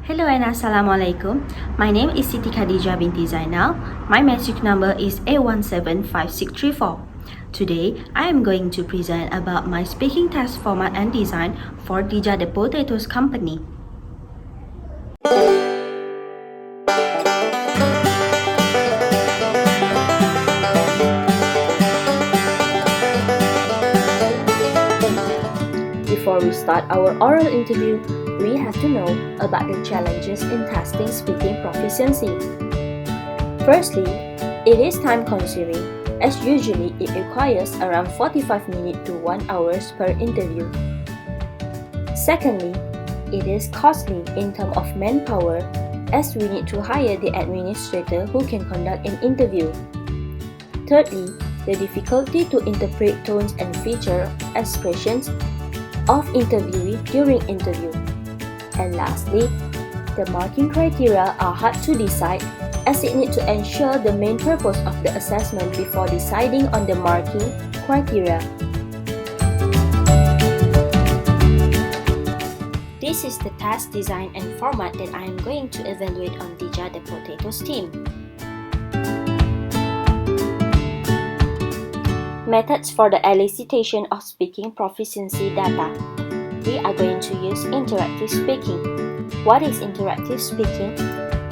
Hello and Assalamualaikum. My name is Siti Khadijah binti ZAINAL. My matric number is A175634. Today, I am going to present about my speaking test format and design for Khadijah the Potatoes Company. Before we start our oral interview, we have to know about the challenges in testing speaking proficiency. Firstly, it is time-consuming, as usually it requires around 45 minutes to 1 hour per interview. Secondly, it is costly in terms of manpower, as we need to hire the administrator who can conduct an interview. Thirdly, the difficulty to interpret tones and feature expressions of interviewee during interview. And lastly, the marking criteria are hard to decide as it needs to ensure the main purpose of the assessment before deciding on the marking criteria. This is the task design and format that I am going to evaluate on Khadijah the Potatoes team. Methods for the elicitation of speaking proficiency data. We are going to use interactive speaking. What is interactive speaking?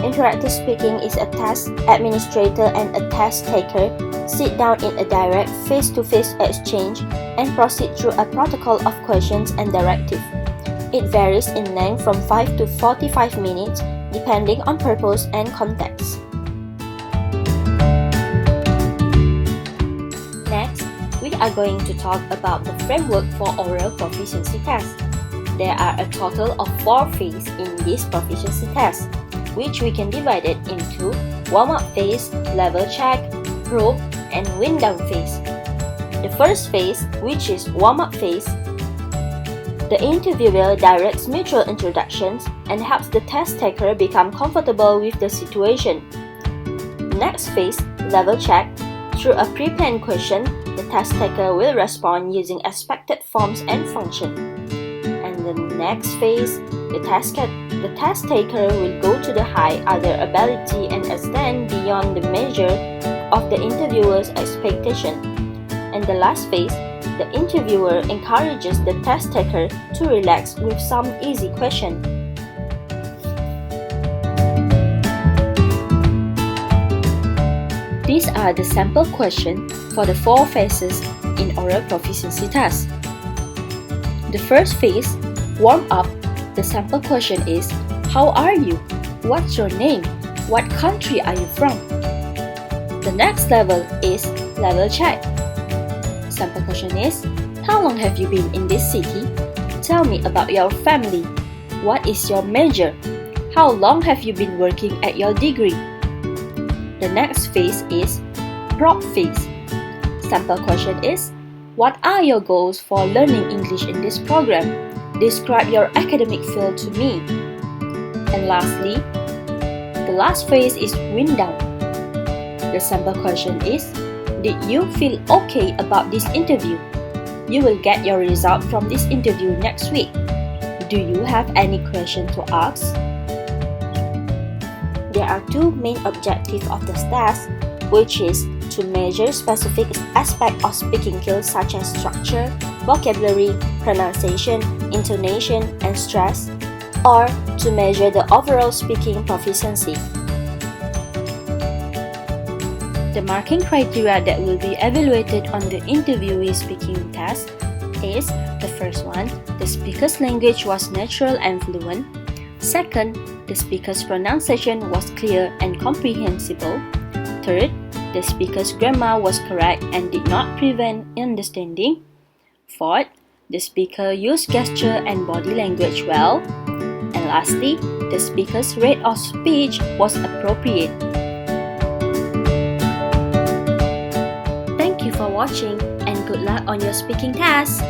Interactive speaking is a task administrator and a task taker sit down in a direct face-to-face exchange and proceed through a protocol of questions and directive. It varies in length from 5 to 45 minutes depending on purpose and context. Next, we are going to talk about the framework for oral proficiency test. There are a total of 4 phases in this proficiency test, which we can divide it into warm-up phase, level check, probe, and wind-down phase. The first phase, which is warm-up phase, the interviewer directs mutual introductions and helps the test taker become comfortable with the situation. Next phase, level check. Through a pre-planned question, the test taker will respond using expected forms and function. And the next phase, the test taker will go to the high other ability and extend beyond the measure of the interviewer's expectation. And the last phase, the interviewer encourages the test taker to relax with some easy question. These are the sample questions for the 4 phases in oral proficiency test. The first phase, warm up, the sample question is, how are you? What's your name? What country are you from? The next level is level check. Sample question is, how long have you been in this city? Tell me about your family. What is your major? How long have you been working at your degree? The next phase is probe phase. Sample question is, what are your goals for learning English in this program? Describe your academic field to me. And lastly, the last phase is wind down. The sample question is, did you feel okay about this interview? You will get your result from this interview next week. Do you have any question to ask? There are 2 main objectives of the test, which is to measure specific aspects of speaking skills such as structure, vocabulary, pronunciation, intonation, and stress, or to measure the overall speaking proficiency. The marking criteria that will be evaluated on the interviewee speaking test is the first one, the speaker's language was natural and fluent. Second, the speaker's pronunciation was clear and comprehensible. Third, the speaker's grammar was correct and did not prevent understanding. Fourth, the speaker used gesture and body language well. And lastly, the speaker's rate of speech was appropriate. Thank you for watching and good luck on your speaking test!